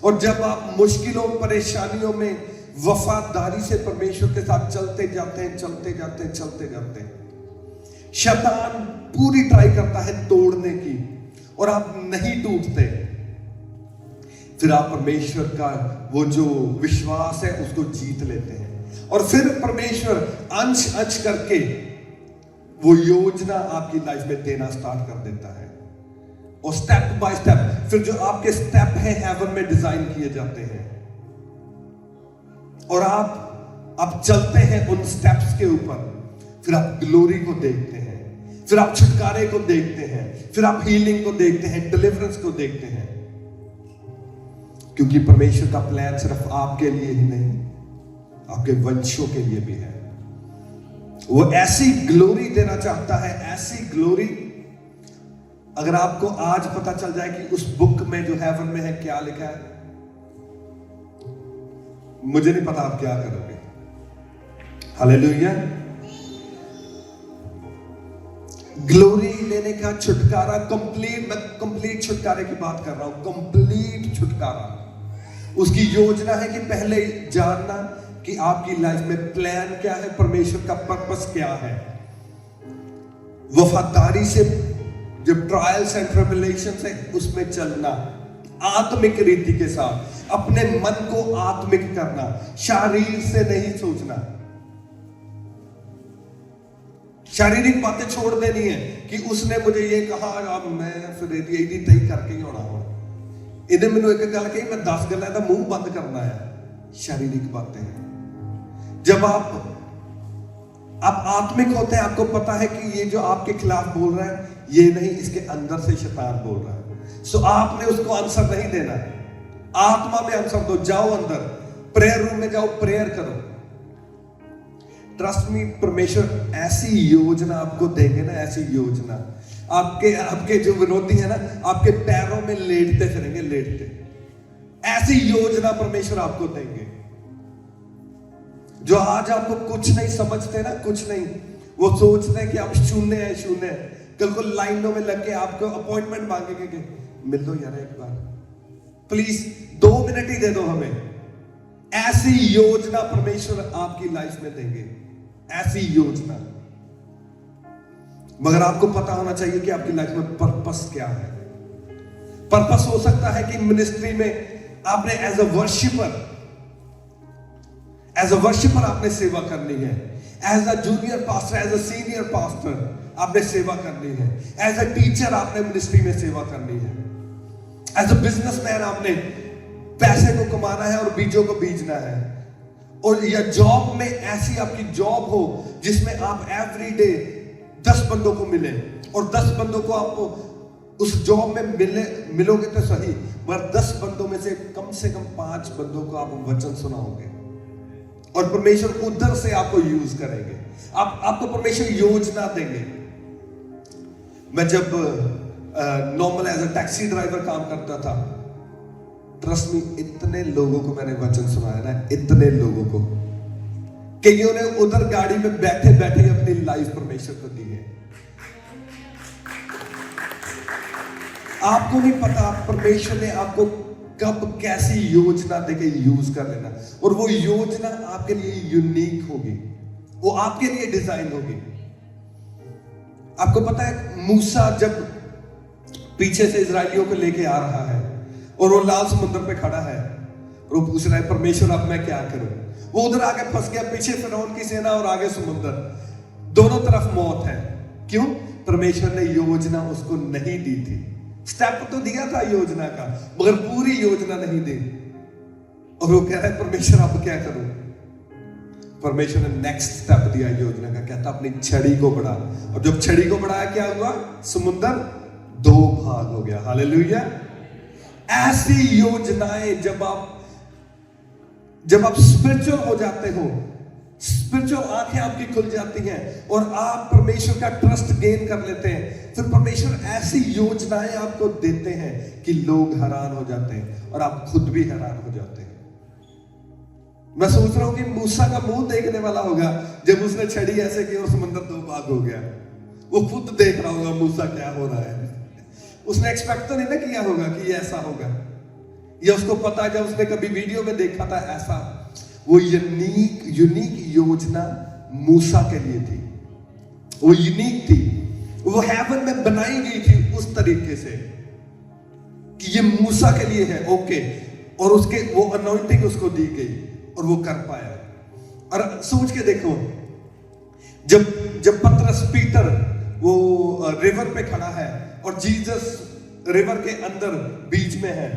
और जब आप मुश्किलों परेशानियों में वफादारी से परमेश्वर के साथ चलते जाते हैं, शैतान पूरी ट्राई करता है तोड़ने की, और आप नहीं टूटते, फिर आप परमेश्वर का वो जो विश्वास है उसको जीत लेते हैं, और फिर परमेश्वर अंश अंश करके वो योजना आपकी लाइफ में देना स्टार्ट कर देता है। और स्टेप बाय स्टेप फिर जो आपके स्टेप हैं हेवन में डिजाइन किए जाते हैं, और आप चलते हैं उन स्टेप्स के ऊपर। फिर आप ग्लोरी को देखते हैं, फिर आप छुटकारे को देखते हैं, फिर आप हीलिंग को देखते हैं, डिलीवरेंस को देखते हैं। क्योंकि परमेश्वर का प्लान सिर्फ आपके लिए ही नहीं, आपके वंशों के लिए भी है। वो ऐसी ग्लोरी देना चाहता है, ऐसी ग्लोरी। अगर आपको आज पता चल जाए कि उस बुक में जो हेवन में है क्या लिखा है, मुझे नहीं पता आप क्या करोगे। हालेलुया। ग्लोरी लेने का छुटकारा, मैं कंप्लीट छुटकारे की बात कर रहा हूं, कंप्लीट छुटकारा। उसकी योजना है कि पहले जानना कि आपकी लाइफ में प्लान क्या है, परमेश्वर का पर्पस क्या है। वफादारी से जब ट्रायल्स एंड ट्रिबुलेशंस है उसमें चलना, आत्मिक रीति के साथ अपने मन को आत्मिक करना, शारीर से नहीं सोचना। शारीरिक बातें छोड़ देनी है कि उसने मुझे ये कहा, अब मैं फिर यही तय करके ही होना हो। इन्हें मैंने एक गल कही, मैं 10 गल्लां दा मुंह बंद करना है। शारीरिक बातें, जब आप आत्मिक होते हैं, आपको पता है कि ये जो आपके खिलाफ बोल रहा है, ये नहीं, इसके अंदर से शैतान बोल रहा है। सो आपने उसको आंसर नहीं देना, आत्मा में आंसर दो। जाओ अंदर, प्रेयर रूम में जाओ, प्रेयर करो। ट्रस्ट मी, परमेश्वर ऐसी योजना आपको देंगे ना, ऐसी योजना। आपके जो विरोधी है ना, आपके पैरों में लेटते फिरेंगे, लेटते। ऐसी योजना परमेश्वर आपको देंगे। जो आज आपको कुछ नहीं समझते ना, कुछ नहीं, वो सोचते हैं कि आप शून्य है, शून्य है। कल को लाइनों में लग के आपको अपॉइंटमेंट मांगेंगे कि मिल दो यार एक बार, प्लीज 2 मिनट ही दे दो हमें। ऐसी योजना परमेश्वर आपकी लाइफ में देंगे, ऐसी योजना। मगर आपको पता होना चाहिए कि आपकी लाइफ में पर्पस क्या है। पर्पस हो सकता है कि मिनिस्ट्री में आपने एज अ वर्शिपर आपने सेवा करनी है। As a junior pastor, as a senior pastor आपने सेवा करनी है। एज अ टीचर आपने मिनिस्ट्री में सेवा करनी है। एज अ बिजनेसमैन आपने पैसे को कमाना है और बीजों को बीजना है। और या जॉब में ऐसी आपकी जॉब हो जिसमें आप एवरी डे 10 बंदों को मिले, और 10 बंदों को आपको उस जॉब में मिलोगे तो सही, पर 10 बंदों में से कम 5 बंदों को आप वचन सुनाओगे, और परमेश्वर उधर से आपको यूज करेंगे। आपको परमेश्वर योजना देंगे। मैं जब normal as a taxi driver काम करता था, ट्रस्ट मी, इतने लोगों को मैंने वचन सुनाया ना, इतने लोगों को, कईयों ने उधर गाड़ी में बैठे बैठे अपनी लाइफ परमेश्वर को दी है। आपको नहीं पता परमेश्वर ने आपको कब कैसी योजना देके यूज कर लेना, और वो योजना आपके लिए यूनिक होगी, वो आपके लिए डिजाइन होगी। आपको पता है, मूसा जब पीछे से इजराइलियों को लेके आ रहा है और वो लाल समुद्र पे खड़ा है, और वो पूछ रहा है परमेश्वर अब मैं क्या करूं। वो उधर आगे फंस गया, पीछे फिरौन की सेना और आगे समुद्र, दोनों तरफ मौत है। क्यों? परमेश्वर ने योजना उसको नहीं दी थी। स्टेप तो दिया था योजना का, मगर पूरी योजना नहीं दी। और वो कह रहा है परमेश्वर अब क्या करूं। परमेश्वर ने नेक्स्ट स्टेप दिया योजना का, कहता अपनी छड़ी को बढ़ा, और जब छड़ी को बढ़ाया क्या हुआ? समुद्र 2 भाग हो गया। हालेलुया। ऐसी योजनाएं जब आप स्पिरिचुअल हो जाते हो, स्पिरिचुअल आंखें आपकी खुल जाती हैं और आप परमेश्वर का ट्रस्ट गेन कर लेते हैं, फिर परमेश्वर ऐसी योजनाएं आपको देते हैं कि लोग हैरान हो जाते हैं और आप खुद भी हैरान हो जाते हैं। मैं सोच रहा हूं कि मूसा का मुंह देखने वाला होगा जब उसने छड़ी ऐसे की और समुद्र 2 भाग हो गया। वो खुद देख रहा होगा मूसा क्या हो रहा है। उसने एक्सपेक्ट तो नहीं ना किया होगा कि ये ऐसा होगा, या उसको पता है जब उसने कभी वीडियो में देखा था ऐसा। वो यूनिक योजना मूसा के लिए थी, वो यूनिक थी, वो हेवन में बनाई गई थी उस तरीके से कि ये मूसा के लिए है, ओके। और उसके वो अनॉइंटिंग उसको दी गई और वो कर पाया। और सोच के देखो, जब पतरस पीटर वो रिवर पे खड़ा है और जीसस रिवर के अंदर बीच में है,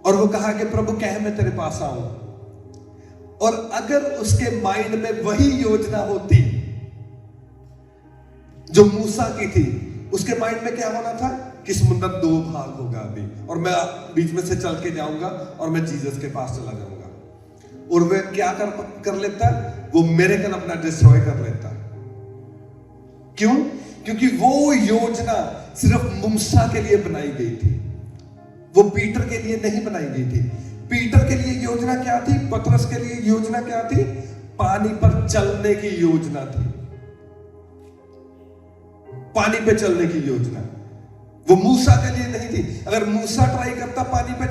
और वो कहा कि प्रभु कह मैं तेरे पास आऊं। और अगर उसके माइंड में वही योजना होती जो मूसा की थी, उसके माइंड में क्या होना था कि समुद्र 2 भाग होगा अभी, और मैं बीच में से चल के जाऊंगा और मैं जीसस के पास चला जाऊंगा। और वह क्या कर लेता? वो मिरेकल अपना डिस्ट्रॉय कर लेता। क्यों? क्योंकि वो योजना सिर्फ मूसा के लिए बनाई गई थी, वो पीटर के लिए नहीं बनाई गई थी। पीटर के लिए योजना क्या थी? पतरस के लिए योजना क्या थी? पानी पर चलने की योजना थी, पानी पे चलने की योजना। वो मूसा के लिए नहीं थी। अगर मूसा ट्राई करता पानी पे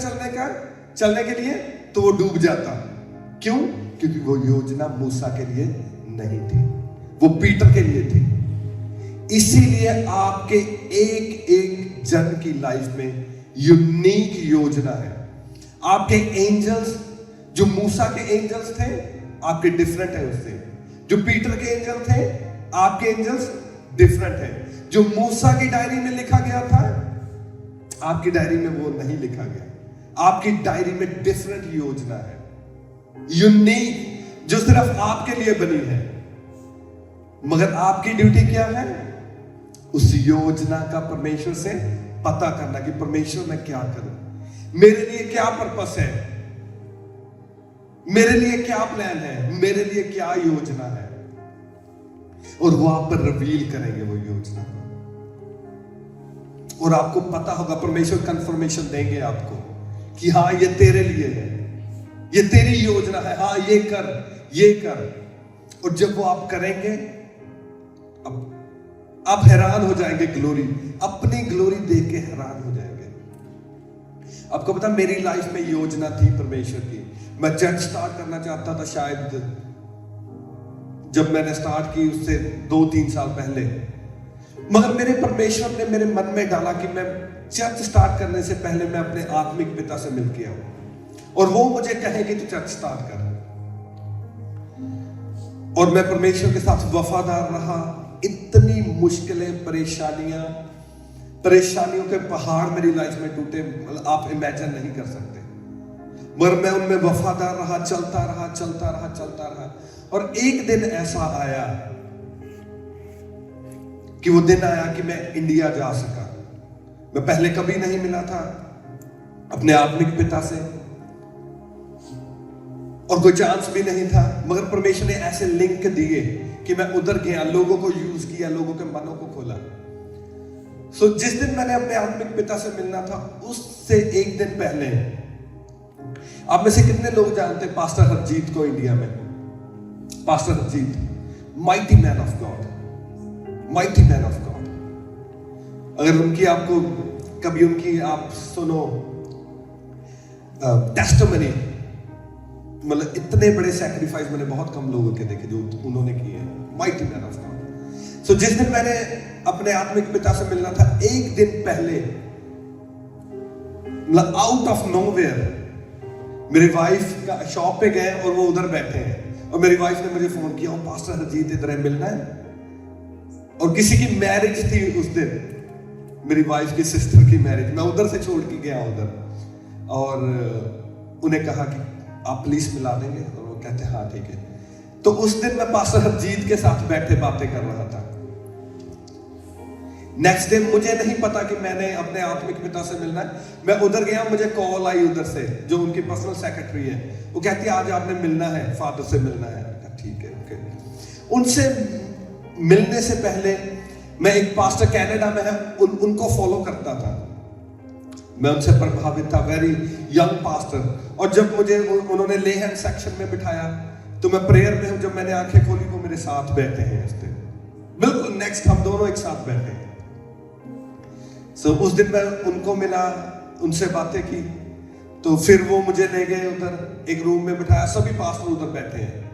चलने के लिए तो वो डूब जाता। क्यों? क्योंकि वो योजना मूसा के लिए नहीं थी, वो पीटर के लिए थी। इसीलिए आपके एक जन की लाइफ में यूनिक योजना है। आपके एंजल्स, जो मूसा के एंजल्स थे, आपके डिफरेंट है उससे। जो पीटर के एंजल थे, आपके एंजल्स डिफरेंट है। जो मूसा की डायरी में लिखा गया था, आपकी डायरी में वो नहीं लिखा गया। आपकी डायरी में डिफरेंट योजना है, यूनिक, जो सिर्फ आपके लिए बनी है। मगर आपकी ड्यूटी क्या है? उस योजना का परमेश्वर से पता करना कि परमेश्वर मैं क्या करूं, मेरे लिए क्या पर्पस है, मेरे लिए क्या प्लान है, मेरे लिए क्या योजना है। और वो आप पर रिवील करेंगे वो योजना को, और आपको पता होगा, परमेश्वर कंफर्मेशन देंगे आपको कि हाँ ये तेरे लिए है, ये तेरी योजना है, हाँ ये कर, ये कर। और जब वो आप करेंगे, अब आप हैरान हो जाएंगे, ग्लोरी, अपनी ग्लोरी देख के हैरान हो जाएंगे। आपको पता, मेरी लाइफ में योजना थी परमेश्वर की। मैं चर्च स्टार्ट करना चाहता था, शायद जब मैंने स्टार्ट की उससे 2-3 साल पहले। मगर मेरे परमेश्वर ने मेरे मन में डाला कि मैं चर्च स्टार्ट करने से पहले मैं अपने आत्मिक पिता से मिल के आऊं, और वो मुझे कहे कि तू चर्च स्टार्ट कर। और मैं परमेश्वर के साथ वफादार रहा। इतनी मुश्किलें, परेशानियों के पहाड़ मेरी लाइफ में टूटे, मतलब आप इमेजिन नहीं कर सकते। मगर मैं उनमें वफादार रहा, चलता रहा। और एक दिन ऐसा आया कि वो दिन आया कि मैं इंडिया जा सका। मैं पहले कभी नहीं मिला था अपने आत्मिक पिता से, और कोई चांस भी नहीं था। मगर परमेश्वर ने ऐसे लिंक दिए कि मैं उधर गया, लोगों को यूज किया, लोगों के मनों को खोला। सो जिस दिन मैंने अपने आत्मिक पिता से मिलना था, उससे एक दिन पहले, आप में से कितने लोग जानते हैं पास्टर हरजीत को इंडिया में? Pastor Harjeet, mighty man of God, mighty man of God. अगर उनकी आपको कभी उनकी आप सुनो टेस्टिमनी, मतलब इतने बड़े सैक्रिफाइस मैंने बहुत कम लोगों के देखे जो उन्होंने किए हैं। Mighty man of God. So जिस दिन मैंने अपने आत्मिक पिता से मिलना था, एक दिन पहले, मतलब आउट ऑफ नोवेयर, मेरी वाइफ का शॉप पे गए और वो उधर बैठे हैं, और मेरी वाइफ ने मुझे फोन किया, पास्टर हरजीत इधर है, मिलना है। और किसी की मैरिज थी उस दिन, मेरी वाइफ की सिस्टर की मैरिज। मैं उधर से छोड़ के गया उधर, और उन्हें कहा कि आप प्लीज मिला देंगे, और वो कहते हाँ ठीक है। तो उस दिन मैं पास्टर हरजीत के साथ बैठे बातें कर रहा था। नेक्स्ट डे मुझे नहीं पता कि मैंने अपने आत्मिक पिता से मिलना है। मैं उधर गया, मुझे कॉल आई उधर से, जो उनकी पर्सनल सेक्रेटरी है। वो कहती है आज आपने मिलना है, फादर से मिलना है। ठीक है, ओके। उनसे मिलने से पहले मैं एक पास्टर कनाडा में है, उनको फॉलो करता था। मैं उनसे प्रभावित था, वेरी यंग पास्टर। और जब मुझे उन्होंने ले हैंड सेक्शन में बिठाया, तो मैं प्रेयर में हूं। जब मैंने आंखें खोली, वो मेरे साथ बैठे हैं इस दिन, बिल्कुल नेक्स्ट, हम दोनों एक साथ बैठे हैं। सो उस दिन मैं उनको मिला, उनसे बातें की। तो फिर वो मुझे ले गए उधर, एक रूम में बिठाया, सभी पास्टर उधर बैठे हैं।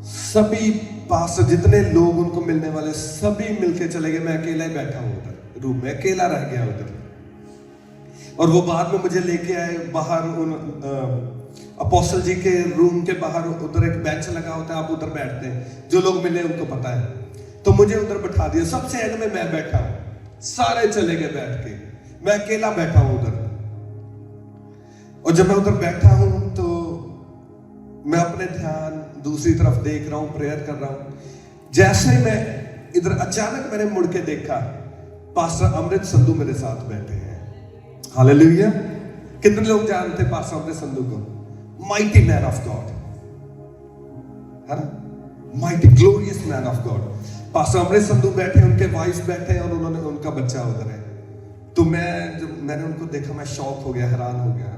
सभी पास्टर, जितने लोग उनको मिलने वाले, सभी मिलके चले गए। मैं अकेला ही बैठा हूं उधर रूम में, अकेला रह गया उधर। और वो बाद में मुझे लेके आए बाहर, उन अपोस्टल जी के रूम के बाहर उधर एक बेंच लगा होता है, आप उधर बैठते हैं, जो लोग मिले उनको पता है। तो मुझे उधर बैठा दिया, सबसे एंड में मैं बैठा हूं, सारे चले गए बैठ के, मैं अकेला बैठा हूं उधर। और जब मैं उधर बैठा हूं, तो मैं अपने ध्यान दूसरी तरफ देख रहा हूं, प्रेयर कर रहा हूं। जैसे ही मैं इधर, अचानक मैंने मुड़ के देखा, पास्टर अमृत संधू मेरे साथ बैठे हैं। हालेलुया। कितने लोग जानते हैं पास्टर अमृत संधू को? माइटी मैन ऑफ गॉड, है ना, mighty glorious man of God. Pastor Amrit Sandhu बैठे, उनके वाइफ बैठे हैं, और उन्होंने, उनका बच्चा उधर है। तो जब मैंने उनको देखा, मैं शॉक हो गया, हैरान हो गया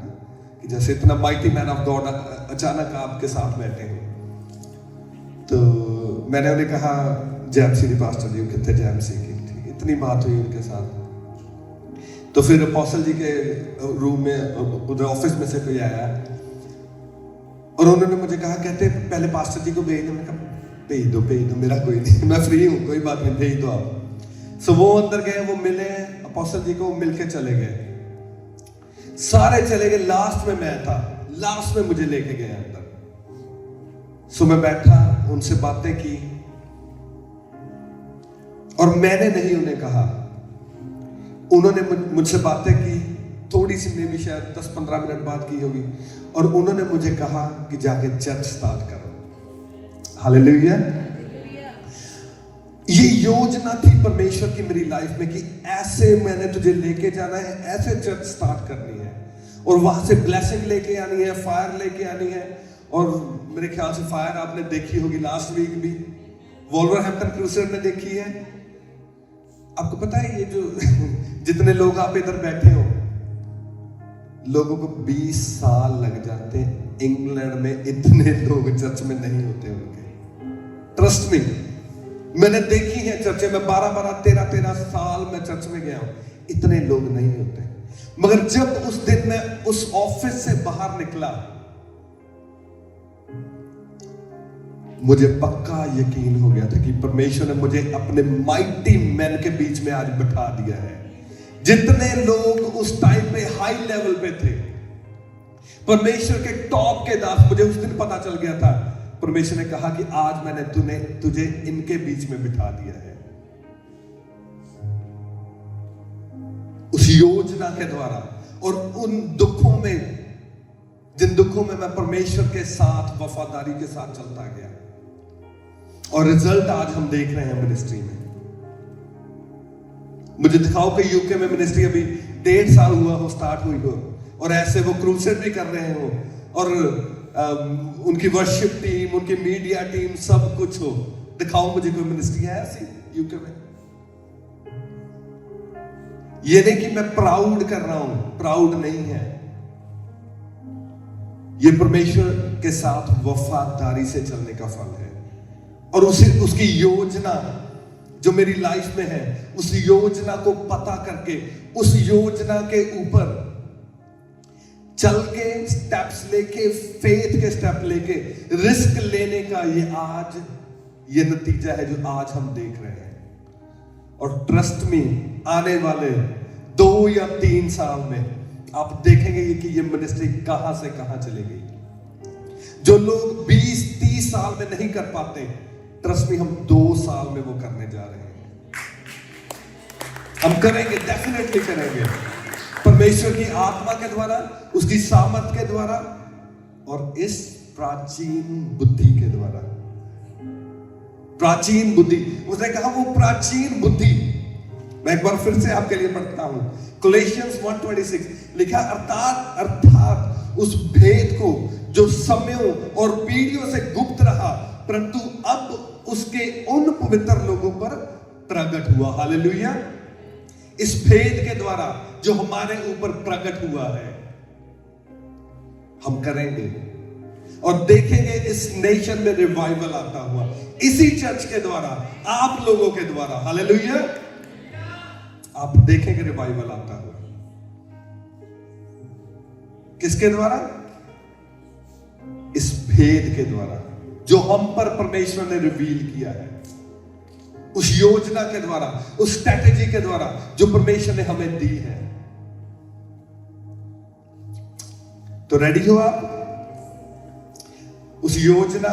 कि जैसे इतना माइटी मैन ऑफ गॉड अचानक आपके साथ बैठे हैं। तो मैंने उन्हें कहा, जैम श्री पास्टर जी, कितने जैम सी की, इतनी बात हुई उनके साथ। तो फिर अपोस्टल जी के रूम में, उधर ऑफिस में से कोई आया, और उन्होंने मुझे कहा, कहते पहले पास्टर जी को भेज दो। मैंने कहा भेज दो, मेरा कोई नहीं, मैं फ्री हूँ, कोई बात नहीं, भेज दो आप। सो वो अंदर गए, वो मिले अपोस्टल जी को, मिलके चले गए, सारे चले गए। लास्ट में मैं था, लास्ट में मुझे लेके गए अंदर। सो मैं बैठा, उनसे बातें की, और मैंने नहीं उन्हें कहा उन्होंने मुझसे बातें की, थोड़ी सी में भी शायद 10-15 मिनट बात की होगी, और उन्होंने मुझे कहा कि जाके चर्च स्टार्ट करो। हालेलुया। ये योजना थी परमेश्वर की मेरी लाइफ में कि ऐसे मैंने तुझे लेके जाना है, ऐसे चर्च स्टार्ट करनी है, और वहां से ब्लेसिंग लेके आनी है, फायर लेके आनी है। और मेरे ख्याल से फायर आपने देखी होगी लास्ट वीक भी, वोल्वरहैम्पटन क्रूसेड ने देखी है। आपको पता है ये जो जितने लोग आप इधर बैठे हो, लोगों को 20 साल लग जाते हैं। इंग्लैंड में इतने लोग चर्च में नहीं होते उनके, ट्रस्ट मी, मैंने देखी है चर्चे में 12-12, 13-13 साल में चर्च में गया हूं, इतने लोग नहीं होते। मगर जब उस दिन मैं उस ऑफिस से बाहर निकला, मुझे पक्का यकीन हो गया था कि परमेश्वर ने मुझे अपने माइटी मैन के बीच में आज बिठा दिया है। जितने लोग उस टाइम पे हाई लेवल पे थे, परमेश्वर के टॉप के दास, मुझे उस दिन पता चल गया था, परमेश्वर ने कहा कि आज मैंने तुझे इनके बीच में बिठा दिया है। उस योजना के द्वारा और उन दुखों में, जिन दुखों में मैं परमेश्वर के साथ वफादारी के साथ चलता गया, और रिजल्ट आज हम देख रहे हैं मिनिस्ट्री में। मुझे दिखाओ कि यूके में मिनिस्ट्री अभी 1.5 साल हुआ हो, स्टार्ट हुई हो, और ऐसे वो क्रूसेड भी कर रहे हो, और उनकी वर्शिप टीम, उनकी मीडिया टीम, सब कुछ हो। दिखाओ मुझे कोई मिनिस्ट्री है ऐसी यूके में। ये नहीं कि मैं प्राउड कर रहा हूं, प्राउड नहीं है, ये परमेश्वर के साथ वफादारी से चलने का फल है। और उसकी योजना जो मेरी लाइफ में है, उस योजना को पता करके, उस योजना के ऊपर चल के, स्टेप्स लेके, फेथ के स्टेप लेके, रिस्क लेने का ये नतीजा है जो आज हम देख रहे हैं। और ट्रस्ट में आने वाले 2 या 3 साल में आप देखेंगे कि ये मिनिस्ट्री कहां से कहां चली गई। जो लोग 20-30 साल में नहीं कर पाते, ट्रस्ट में हम 2 साल में वो करने जा रहे हैं। हम करेंगे, डेफिनेटली करेंगे, परमेश्वर की आत्मा के द्वारा, उसकी सामर्थ के द्वारा, और इस प्राचीन बुद्धि के द्वारा। प्राचीन बुद्धि, उसने कहा वो प्राचीन बुद्धि। मैं एक बार फिर से आपके लिए पढ़ता हूं, कोलोसियंस 1:26 लिखा, अर्थात उस भेद को जो समयों और पीढ़ियों से गुप्त रहा, परंतु अब उसके उन पवित्र लोगों पर प्रकट हुआ। हालेलुया। इस भेद के द्वारा जो हमारे ऊपर प्रकट हुआ है, हम करेंगे और देखेंगे इस नेशन में रिवाइवल आता हुआ, इसी चर्च के द्वारा, आप लोगों के द्वारा। हालेलुया। आप देखेंगे रिवाइवल आता हुआ। किसके द्वारा? इस भेद के द्वारा जो हम पर परमेश्वर ने रिवील किया है, उस योजना के द्वारा, उस स्ट्रैटेजी के द्वारा जो परमेश्वर ने हमें दी है। तो रेडी हो आप उस योजना